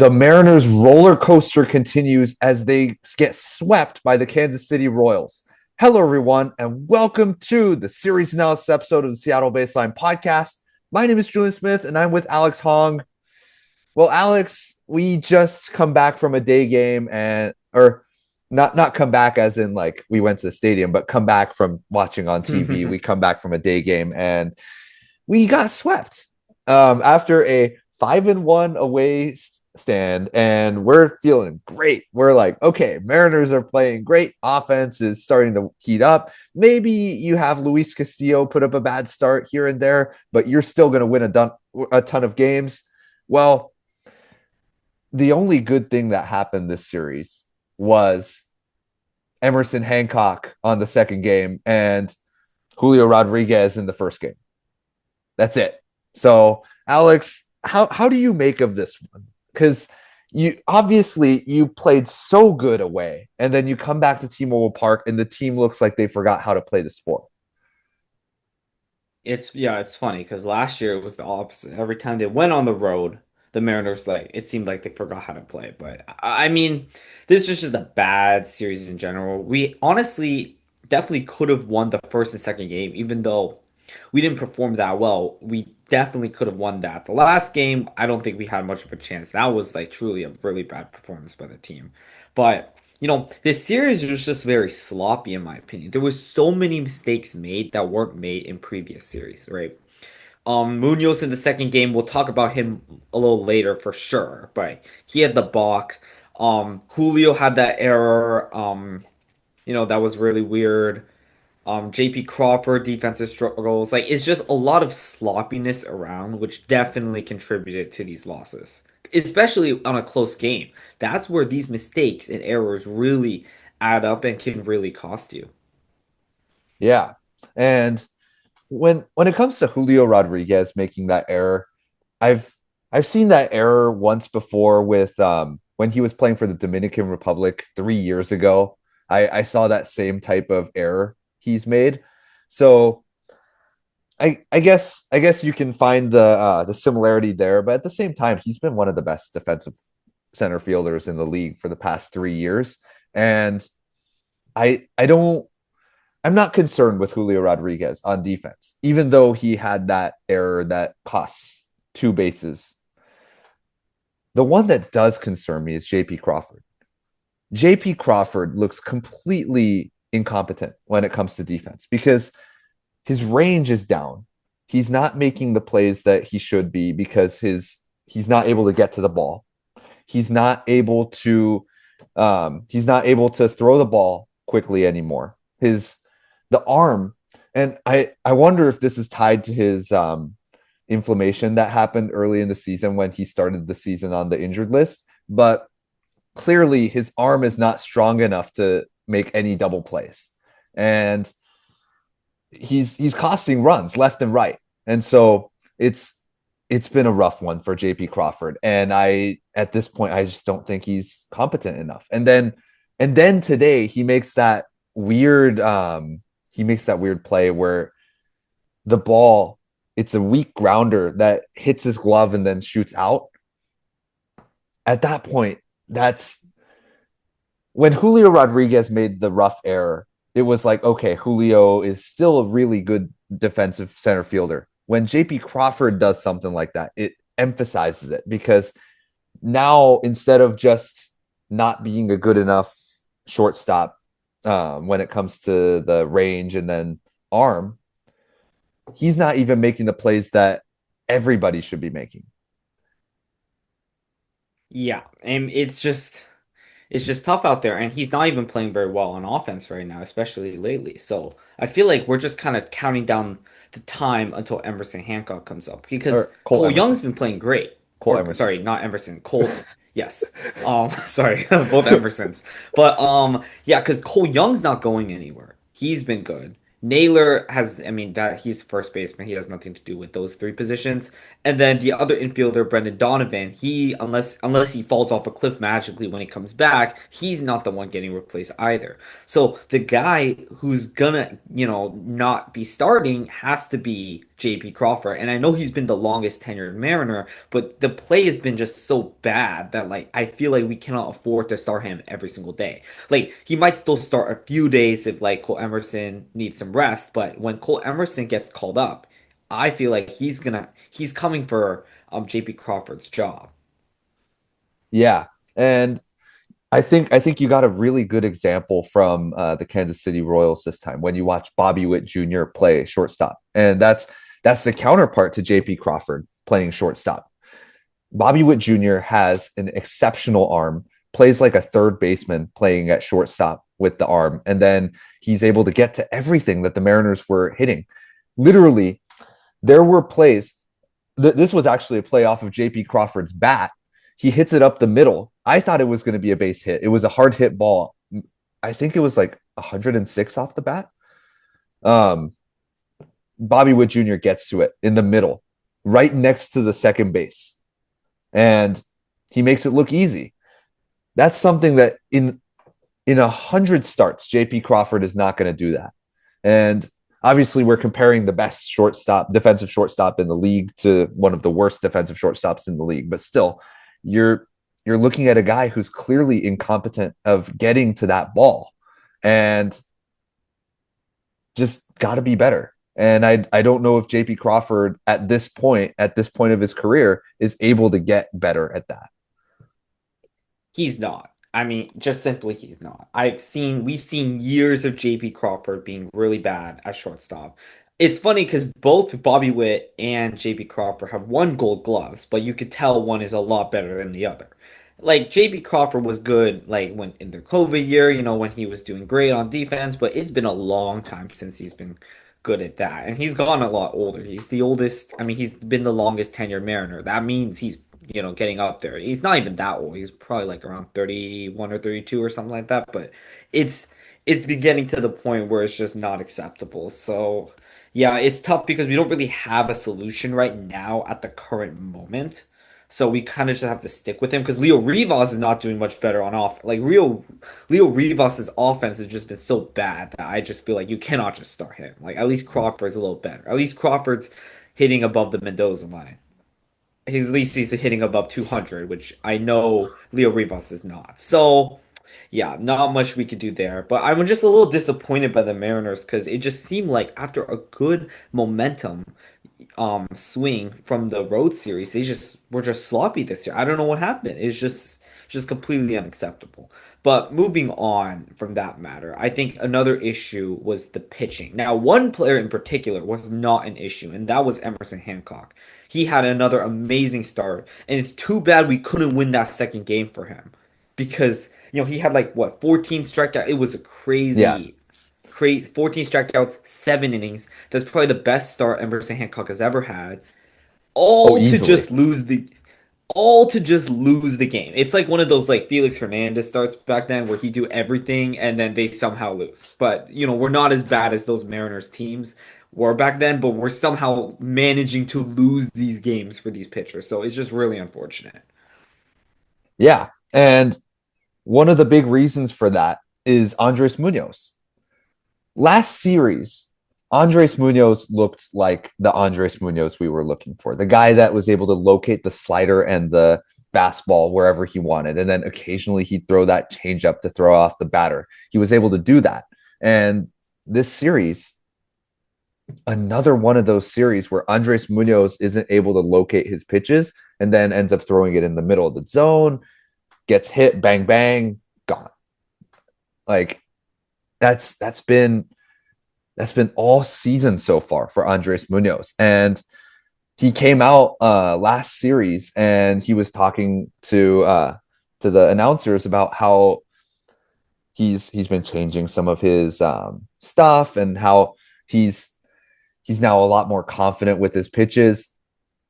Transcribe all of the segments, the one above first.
The Mariners roller coaster continues as they get swept by the Kansas City Royals. Hello, everyone, and welcome to the series analysis episode of the Seattle Baseline Podcast. My name is Julian Smith, and I'm with Alex Hong. Well, Alex, we just come back from a day game, or not come back as in like we went to the stadium, but come back from watching on TV. We come back from a day game, and we got swept after a 5-1 away stand, and we're feeling great. We're like, okay, Mariners are playing great. Offense is starting to heat up. Maybe you have Luis Castillo put up a bad start here and there, but you're still going to win a ton of games. Well, the only good thing that happened this series was Emerson Hancock on the second game and Julio Rodriguez in the first game. That's it. So, Alex, how do you make of this one? Because you played so good away, and then you come back to T-Mobile Park, and the team looks like they forgot how to play the sport. It's funny because last year it was the opposite. Every time they went on the road, the Mariners it seemed like they forgot how to play. But I mean, this was just a bad series in general. We honestly definitely could have won the first and second game, even though we didn't perform that well. We definitely could have won that. The last game, I don't think we had much of a chance. That was like truly a really bad performance by the team. But this series was just very sloppy in my opinion. There was so many mistakes made that weren't made in previous series, right? Munoz in the second game, we'll talk about him a little later for sure, but he had the balk. Julio had that error, that was really weird. JP Crawford defensive struggles. Like it's just a lot of sloppiness around, which definitely contributed to these losses, especially on a close game. That's where these mistakes and errors really add up and can really cost you. Yeah, and when it comes to Julio Rodriguez making that error, I've I've seen that error once before with when he was playing for the Dominican Republic 3 years ago. I saw that same type of error he's made. So I guess you can find the similarity there, but at the same time, he's been one of the best defensive center fielders in the league for the past 3 years. And I don't I'm not concerned with Julio Rodriguez on defense, even though he had that error that costs two bases. The one that does concern me is JP Crawford. JP Crawford looks completely incompetent when it comes to defense because his range is down. He's not making the plays that he should be because he's not able to get to the ball. He's not able to throw the ball quickly anymore. His the arm, and I wonder if this is tied to his inflammation that happened early in the season when he started the season on the injured list. But clearly, his arm is not strong enough to make any double plays, and he's costing runs left and right. And so it's been a rough one for JP Crawford. And I at this point I just don't think he's competent enough. And then today weird he makes that weird play where the ball, it's a weak grounder that hits his glove and then shoots out. At that point, that's when Julio Rodriguez made the rough error. It was like, okay, Julio is still a really good defensive center fielder. When JP Crawford does something like that, it emphasizes it because now instead of just not being a good enough shortstop when it comes to the range and then arm, he's not even making the plays that everybody should be making. Yeah, and it's just tough out there, and he's not even playing very well on offense right now, especially lately. So I feel like we're just kind of counting down the time until Emerson Hancock comes up because Or Cole Cole Emerson. Young's been playing great. Cole Or Emerson. sorry, not Emerson, Cole. Yes. Sorry, both Emersons. But yeah, because Cole Young's not going anywhere. He's been good. Naylor has, I mean, that he's first baseman. He has nothing to do with those three positions. And then the other infielder, Brendan Donovan, he unless he falls off a cliff magically when he comes back, he's not the one getting replaced either. So the guy who's gonna, not be starting has to be JP Crawford. And I know he's been the longest tenured Mariner, but the play has been just so bad that like I feel like we cannot afford to start him every single day. Like he might still start a few days if like Cole Emerson needs some rest, but when Cole Emerson gets called up, I feel like he's coming for JP Crawford's job. Yeah. And I think you got a really good example from the Kansas City Royals this time when you watch Bobby Witt Jr. play shortstop, and that's the counterpart to J.P. Crawford playing shortstop. Bobby Witt Jr. has an exceptional arm, plays like a third baseman playing at shortstop with the arm, and then he's able to get to everything that the Mariners were hitting. Literally, there were plays. This was actually a play off of J.P. Crawford's bat. He hits it up the middle. I thought it was going to be a base hit. It was a hard hit ball. I think it was like 106 off the bat. Um, Bobby Witt Jr. gets to it in the middle, right next to the second base, and he makes it look easy. That's something that in 100 starts, J.P. Crawford is not going to do that. And obviously, we're comparing the best shortstop, defensive shortstop in the league to one of the worst defensive shortstops in the league. But still, you're you're looking at a guy who's clearly incompetent of getting to that ball, and just got to be better. And I don't know if JP Crawford at this point of his career is able to get better at that. He's not. I mean, just simply he's not. We've seen years of JP Crawford being really bad at shortstop. It's funny because both Bobby Witt and JP Crawford have won gold gloves, but you could tell one is a lot better than the other. Like JP Crawford was good like when in their COVID year, when he was doing great on defense, but it's been a long time since he's been good at that. And he's gotten a lot older. He's the oldest, I mean, he's been the longest tenured Mariner. That means he's getting up there. He's not even that old. He's probably like around 31 or 32 or something like that, but it's it's been getting to the point where it's just not acceptable. So, yeah, it's tough because we don't really have a solution right now at the current moment. So we kind of just have to stick with him because Leo Rivas is not doing much better on off. Like Leo Rivas's offense has just been so bad that I just feel like you cannot just start him. Like at least Crawford's a little better. At least Crawford's hitting above the Mendoza line. At least he's hitting above 200, which I know Leo Rivas is not. So, yeah, not much we could do there. But I'm just a little disappointed by the Mariners because it just seemed like after a good momentum swing from the road series, they just were just sloppy this year. I don't know what happened. It's just completely unacceptable. But moving on from that matter, I think another issue was the pitching. Now, one player in particular was not an issue, and that was Emerson Hancock. He had another amazing start, and it's too bad we couldn't win that second game for him because he had like what 14 strikeout. It was a Yeah. crazy 14 strikeouts, 7 innings. That's probably the best start Emerson Hancock has ever had. Oh, All to easily. just lose the all to just lose the game. It's like one of those like Felix Hernandez starts back then where he do everything and then they somehow lose. But we're not as bad as those Mariners teams were back then, but we're somehow managing to lose these games for these pitchers. So it's just really unfortunate. Yeah. And one of the big reasons for that is Andres Munoz. Last series, Andres Munoz looked like the Andres Munoz we were looking for, the guy that was able to locate the slider and the fastball wherever he wanted. And then occasionally he'd throw that changeup to throw off the batter. He was able to do that. And this series, another one of those series where Andres Munoz isn't able to locate his pitches and then ends up throwing it in the middle of the zone, gets hit, bang, bang, gone. Like that's been all season so far for Andres Munoz. And he came out last series and he was talking to the announcers about how he's been changing some of his stuff and how he's he's now a lot more confident with his pitches.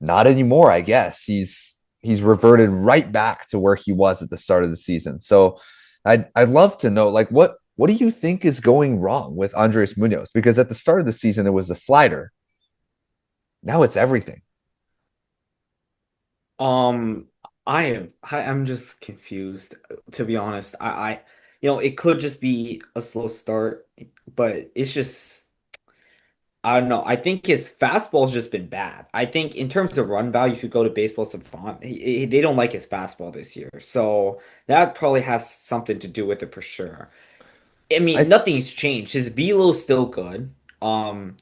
Not anymore, I guess. He's reverted right back to where he was at the start of the season. So I'd love to know like what do you think is going wrong with Andres Munoz? Because at the start of the season it was the slider. Now it's everything. Um, I'm just confused to be honest. It could just be a slow start, but it's just I don't know. I think his fastball's just been bad. I think in terms of run value, if you go to Baseball Savant, they don't like his fastball this year. So that probably has something to do with it for sure. I I mean, th- nothing's changed. His velo's still good. Um,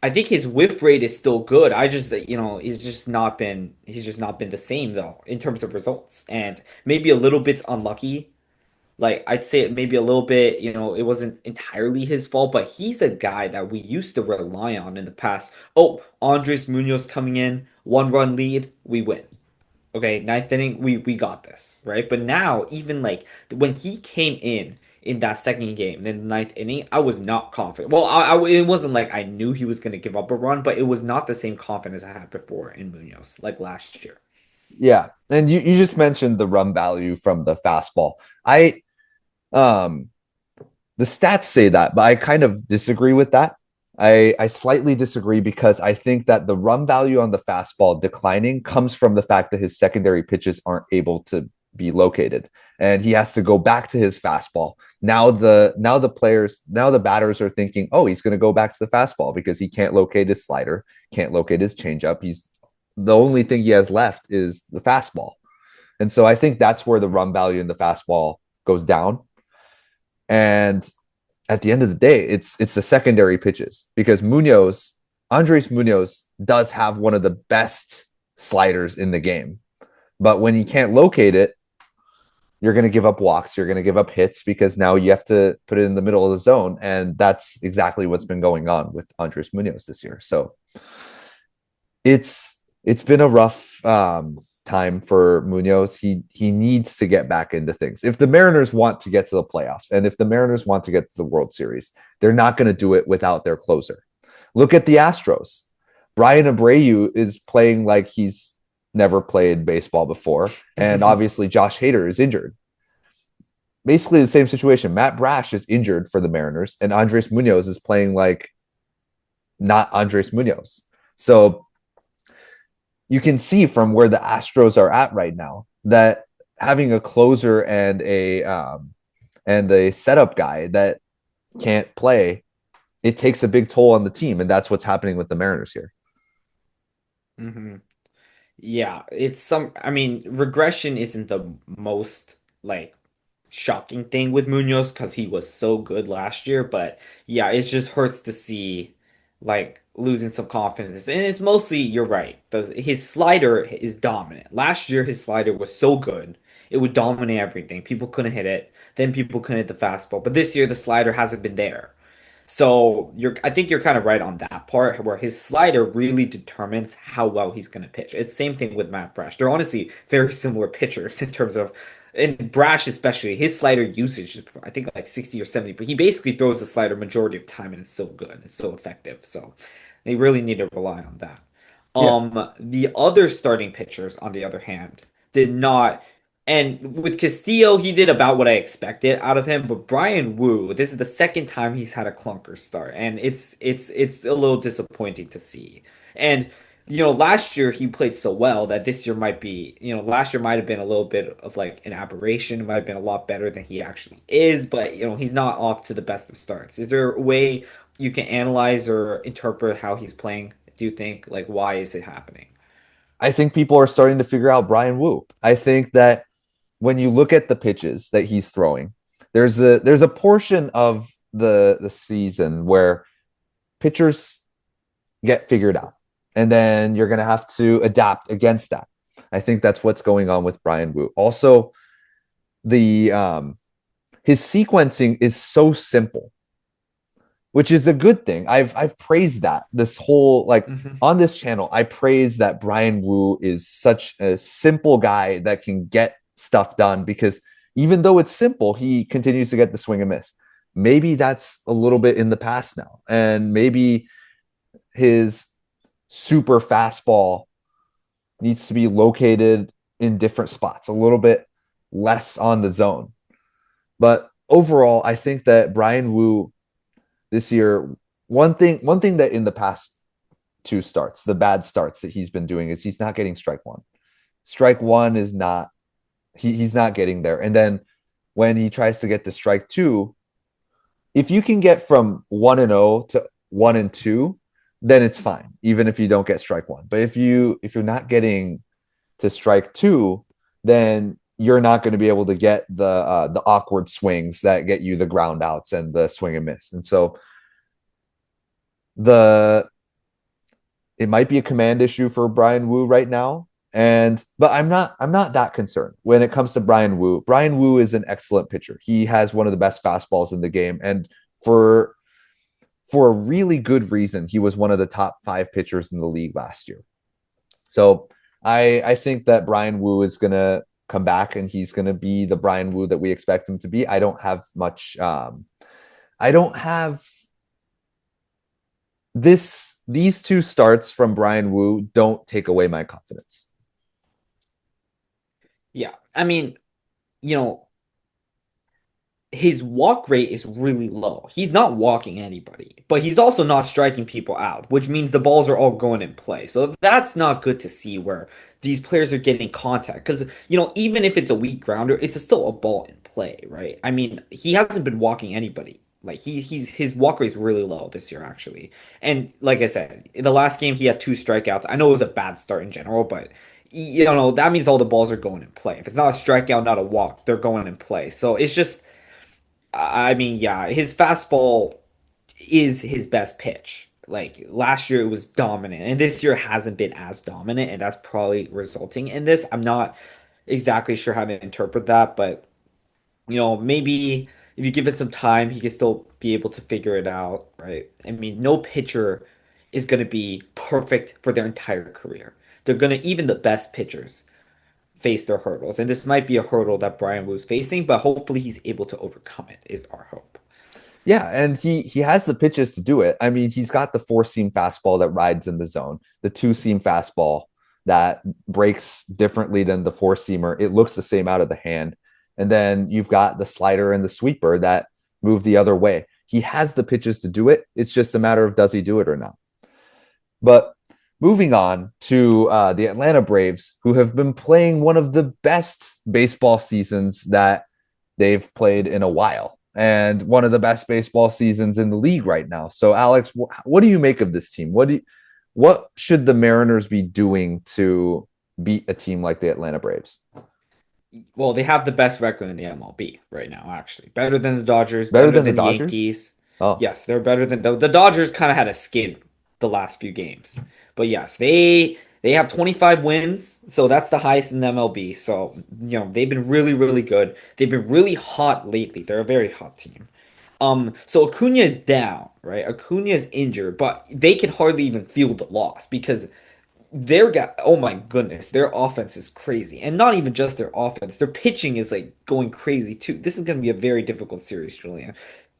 I think his whiff rate is still good. I just, he's just not been the same though in terms of results, and maybe a little bit unlucky. Like I'd say maybe a little bit, it wasn't entirely his fault, but he's a guy that we used to rely on in the past. Oh, Andres Munoz coming in, 1 run lead, we win. Okay, ninth inning, we got this, right? But now, even like when he came in that second game, in the ninth inning, I was not confident. Well, it wasn't like I knew he was going to give up a run, but it was not the same confidence I had before in Munoz, like last year. yeah, and you just mentioned the run value from the fastball. I um the stats say that, but I kind of disagree with that. I slightly disagree because I think that the run value on the fastball declining comes from the fact that his secondary pitches aren't able to be located, and he has to go back to his fastball. Now the batters are thinking, oh, he's going to go back to the fastball because he can't locate his slider, can't locate his changeup. He's the only thing he has left is the fastball, and so I think that's where the run value in the fastball goes down. And at the end of the day, it's the secondary pitches because Andres Munoz does have one of the best sliders in the game. But when he can't locate it, you're going to give up walks, you're going to give up hits because now you have to put it in the middle of the zone. And that's exactly what's been going on with Andres Munoz this year. So it's been a rough time for Munoz. He needs to get back into things. If the Mariners want to get to the playoffs and if the Mariners want to get to the World Series, they're not going to do it without their closer. Look at the Astros. Brian Abreu is playing like he's never played baseball before, and obviously Josh Hader is injured. Basically the same situation. Matt Brash is injured for the Mariners, and Andres Munoz is playing like not Andres Munoz. So you can see from where the Astros are at right now that having a closer and a setup guy that can't play, it takes a big toll on the team, and that's what's happening with the Mariners here. hmm Yeah, I mean, regression isn't the most like shocking thing with Munoz because he was so good last year, but yeah, it just hurts to see like losing some confidence. And it's mostly, you're right, his slider is dominant. Last year, his slider was so good, it would dominate everything. People couldn't hit it, then people couldn't hit the fastball. But this year, the slider hasn't been there. So I think you're kind of right on that part where his slider really determines how well he's going to pitch. It's same thing with Matt Brash. They're honestly very similar pitchers in terms of, and Brash especially, his slider usage is I think like 60 or 70, but he basically throws the slider majority of the time and it's so good. It's so effective. So they really need to rely on that. Yeah, The other starting pitchers, on the other hand, did not. And with Castillo, he did about what I expected out of him. But Brian Wu, this is the second time he's had a clunker start, and it's a little disappointing to see. And last year he played so well that this year might be, last year might have been a little bit of like an aberration. It might have been a lot better than he actually is. But he's not off to the best of starts. Is there a way you can analyze or interpret how he's playing? Do you think like why is it happening? I think people are starting to figure out Brian Wu. I think that when you look at the pitches that he's throwing, there's a portion of the season where pitchers get figured out, and then you're going to have to adapt against that. I think that's what's going on with Brian Wu. Also, the his sequencing is so simple, which is a good thing. I've praised that this whole like hmm on this channel. I praise that Brian Wu is such a simple guy that can get stuff done because even though it's simple, he continues to get the swing and miss. Maybe that's a little bit in the past now, and maybe his super fastball needs to be located in different spots, a little bit less on the zone. But overall, I think that Brian Wu this year, one thing that in the past two starts, the bad starts that he's been doing is he's not getting strike one. Strike one is not he's not getting there. And then when he tries to get to strike two, if you can get from 1-0 to 1-2, then it's fine, even if you don't get strike one. But if you're not getting to strike two, then you're not going to be able to get the awkward swings that get you the ground outs and the swing and miss. And so the it might be a command issue for Brian Wu right now. But I'm not that concerned when it comes to Brian Wu. Brian Wu is an excellent pitcher. He has one of the best fastballs in the game. And for for a really good reason, he was one of the top five pitchers in the league last year. So I think that Brian Wu is gonna come back and he's gonna be the Brian Wu that we expect him to be. I don't have much I don't have this these two starts from Brian Wu don't take away my confidence. Yeah. I mean, you know, his walk rate is really low. He's not walking anybody, but he's also not striking people out, which means the balls are all going in play. So that's not good to see where these players are getting contact. Because, even if it's a weak grounder, it's still a ball in play, right? I mean, he hasn't been walking anybody. Like his walk rate is really low this year, actually. And like I said, in the last game he had two strikeouts. I know it was a bad start in general, but that means all the balls are going in play. If it's not a strikeout, not a walk, they're going in play. So it's just I mean, yeah, his fastball is his best pitch. Like last year, it was dominant, and this year hasn't been as dominant, and that's probably resulting in this. I'm not exactly sure how to interpret that, but maybe if you give it some time, he can still be able to figure it out, right? I mean, no pitcher is going to be perfect for their entire career. They're going to, even the best pitchers face their hurdles. And this might be a hurdle that Brian Wu's facing, but hopefully he's able to overcome it, is our hope. Yeah, and he has the pitches to do it. I mean, he's got the four seam fastball that rides in the zone, the two seam fastball that breaks differently than the four seamer. It looks the same out of the hand. And then you've got the slider and the sweeper that move the other way. He has the pitches to do it. It's just a matter of does he do it or not. But moving on to the Atlanta Braves, who have been playing one of the best baseball seasons that they've played in a while and one of the best baseball seasons in the league right now. So, Alex, what do you make of this team? What should the Mariners be doing to beat a team like the Atlanta Braves? Well, they have the best record in the MLB right now, actually. Better than the Dodgers, Better better than the than the Dodgers? Yankees. Oh, Yes, they're better than the Dodgers kind of had a skid the last few games. But yes, they have 25 wins, so that's the highest in the MLB. So, they've been really, really good. They've been really hot lately. They're a very hot team. So Acuna is down, right? Acuna is injured, but they can hardly even feel the loss because oh my goodness, their offense is crazy. And not even just their offense, their pitching is like going crazy too. This is going to be a very difficult series, Julian.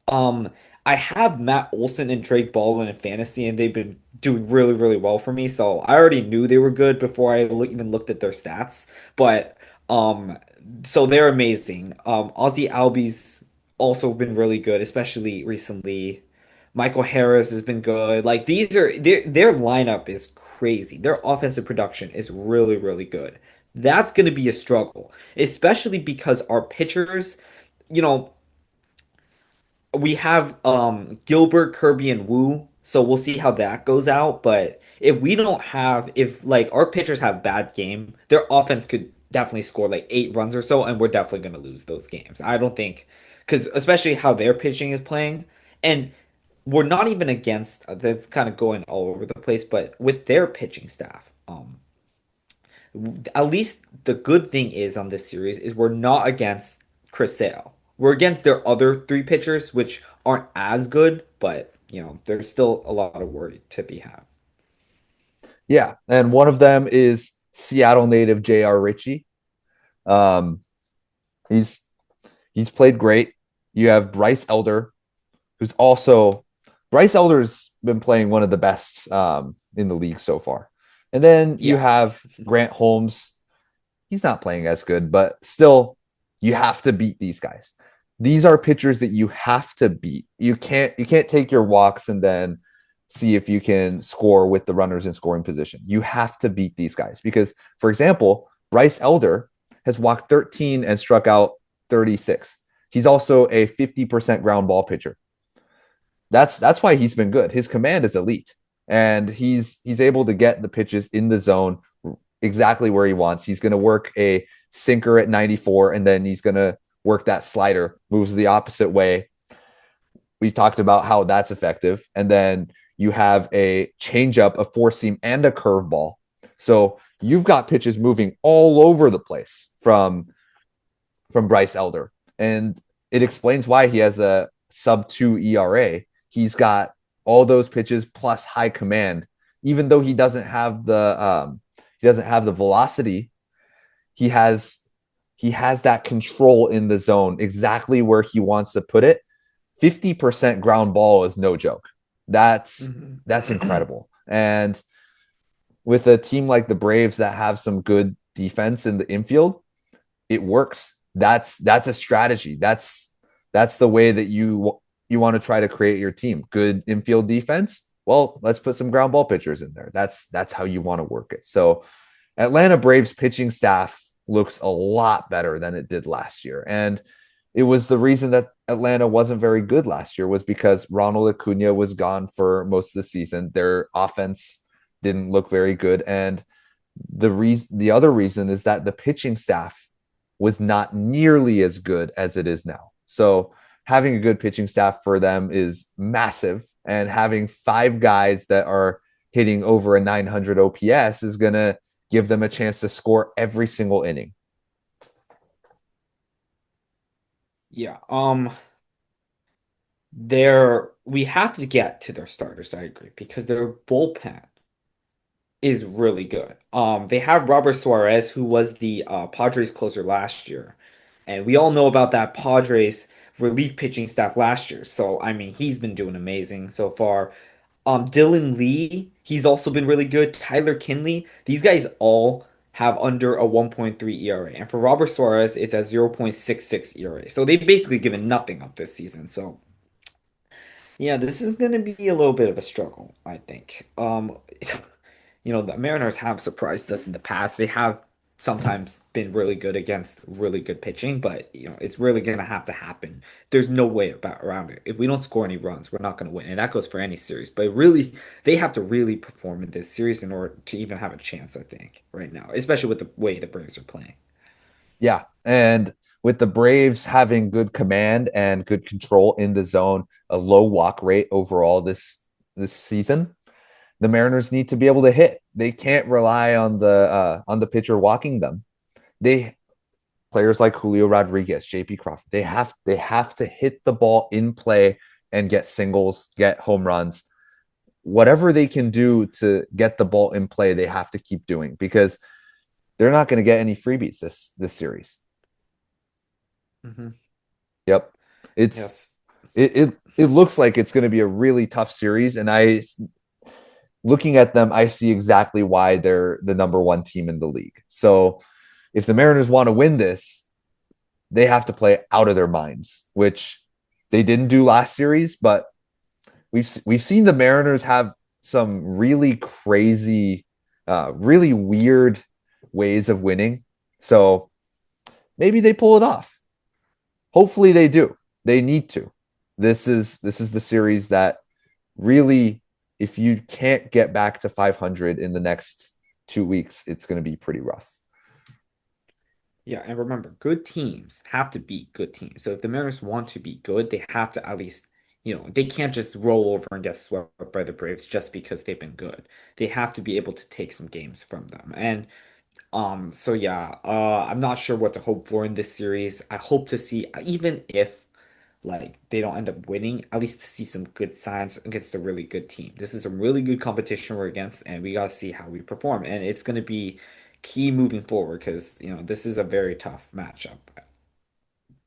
Um, I have Matt Olson and Drake Baldwin in fantasy, and they've been doing really, really well for me. So I already knew they were good before I even looked at their stats. But um, so they're amazing. Ozzy Albies also been really good, especially recently. Michael Harris has been good. Like their lineup is crazy. Their offensive production is really, really good. That's going to be a struggle, especially because our pitchers, you know, we have Gilbert, Kirby, and Wu, so we'll see how that goes out. But if like our pitchers have bad game, their offense could definitely score like 8 runs or so, and we're definitely gonna lose those games. I don't think because especially how their pitching is playing, and we're not even against that's kind of going all over the place, but with their pitching staff, at least the good thing is on this series is we're not against Chris Sale. We're against their other three pitchers, which aren't as good, but there's still a lot of worry to be had. yeah. And one of them is Seattle native J.R. Ritchie. Um, he's he's played great. You have Bryce Elder, who's also Bryce Elder's been playing one of the best in the league so far. And then you Yeah. have Grant Holmes. He's not playing as good, but still, you have to beat these guys. These are pitchers that you have to beat. You can't take your walks and then see if you can score with the runners in scoring position. You have to beat these guys because, for example, Bryce Elder has walked 13 and struck out 36. He's also a 50% ground ball pitcher. That's why he's been good. His command is elite. and he's able to get the pitches in the zone exactly where he wants. He's going to work a sinker at 94, and then he's going to work that slider, moves the opposite way. We talked about how that's effective. And then you have a changeup, a four seam, and a curveball. So you've got pitches moving all over the place from Bryce Elder. And it explains why he has a sub 2 ERA. He's got all those pitches plus high command, even though he doesn't have the velocity. He has that control in the zone exactly where he wants to put it. 50% ground ball is no joke. That's incredible. And with a team like the Braves that have some good defense in the infield, it works. That's a strategy. That's the way that you want to try to create your team. Good infield defense. Well, let's put some ground ball pitchers in there. That's how you want to work it. So Atlanta Braves pitching staff looks a lot better than it did last year. And it was the reason that Atlanta wasn't very good last year was because Ronald Acuna was gone for most of the season. Their offense didn't look very good. And the other reason is that the pitching staff was not nearly as good as it is now. So having a good pitching staff for them is massive. And having 5 guys that are hitting over a 900 OPS is going to give them a chance to score every single inning. Yeah. We have to get to their starters, I agree, because their bullpen is really good. They have Robert Suarez, who was the Padres closer last year, and we all know about that Padres relief pitching staff last year. So I mean, he's been doing amazing so far. Dylan Lee, he's also been really good. Tyler Kinley, these guys all have under a 1.3 ERA, and for Robert Suarez, it's a 0.66 ERA. So they've basically given nothing up this season. So yeah, this is going to be a little bit of a struggle, I think. The Mariners have surprised us in the past. They have sometimes been really good against really good pitching, but it's really going to have to happen. There's no way around it. If we don't score any runs, we're not going to win, and that goes for any series. But really, they have to really perform in this series in order to even have a chance, I think, right now, especially with the way the Braves are playing. Yeah. And with the Braves having good command and good control in the zone, a low walk rate overall this season, the Mariners need to be able to hit. They can't rely on the pitcher walking them. They players like Julio Rodriguez, JP Crawford, they have to hit the ball in play and get singles, get home runs. Whatever they can do to get the ball in play, they have to keep doing because they're not going to get any freebies this series. Hmm. Yep. It's Yes. it looks like it's going to be a really tough series, and looking at them, I see exactly why they're the number 1 team in the league. So if the Mariners want to win this, they have to play out of their minds, which they didn't do last series, but we've seen the Mariners have some really crazy, really weird ways of winning. So maybe they pull it off. Hopefully they do. They need to. This is the series that really, if you can't get back to 500 in the next 2 weeks, it's going to be pretty rough. Yeah, and remember, good teams have to beat good teams. So if the Mariners want to be good, they have to at least, they can't just roll over and get swept by the Braves just because they've been good. They have to be able to take some games from them. And so yeah, I'm not sure what to hope for in this series. I hope to see, even if like they don't end up winning, at least to see some good signs against a really good team. This is a really good competition we're against, and we gotta see how we perform. And it's gonna be key moving forward because this is a very tough matchup. Yeah.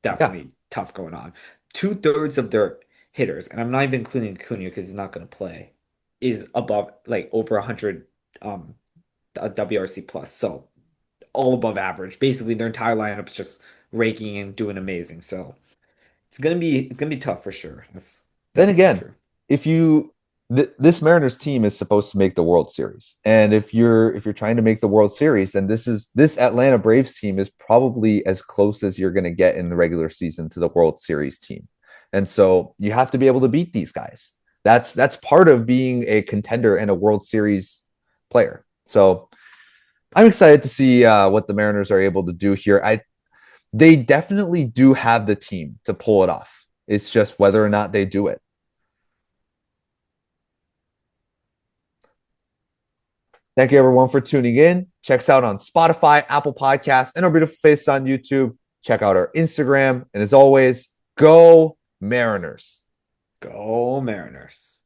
Definitely tough going on. 2/3 of their hitters, and I'm not even including Acuna because he's not gonna play, is above like over 100 WRC plus. So all above average. Basically, their entire lineup is just raking and doing amazing. So it's gonna be tough for sure. That's Then definitely again, true. if you this Mariners team is supposed to make the World Series, and if you're trying to make the World Series, then this Atlanta Braves team is probably as close as you're going to get in the regular season to the World Series team, and so you have to be able to beat these guys. That's part of being a contender and a World Series player. So I'm excited to see what the Mariners are able to do here. They definitely do have the team to pull it off. It's just whether or not they do it. Thank you everyone for tuning in. Check us out on Spotify, Apple Podcasts, and our beautiful face on YouTube. Check out our Instagram. And as always, go Mariners. Go Mariners.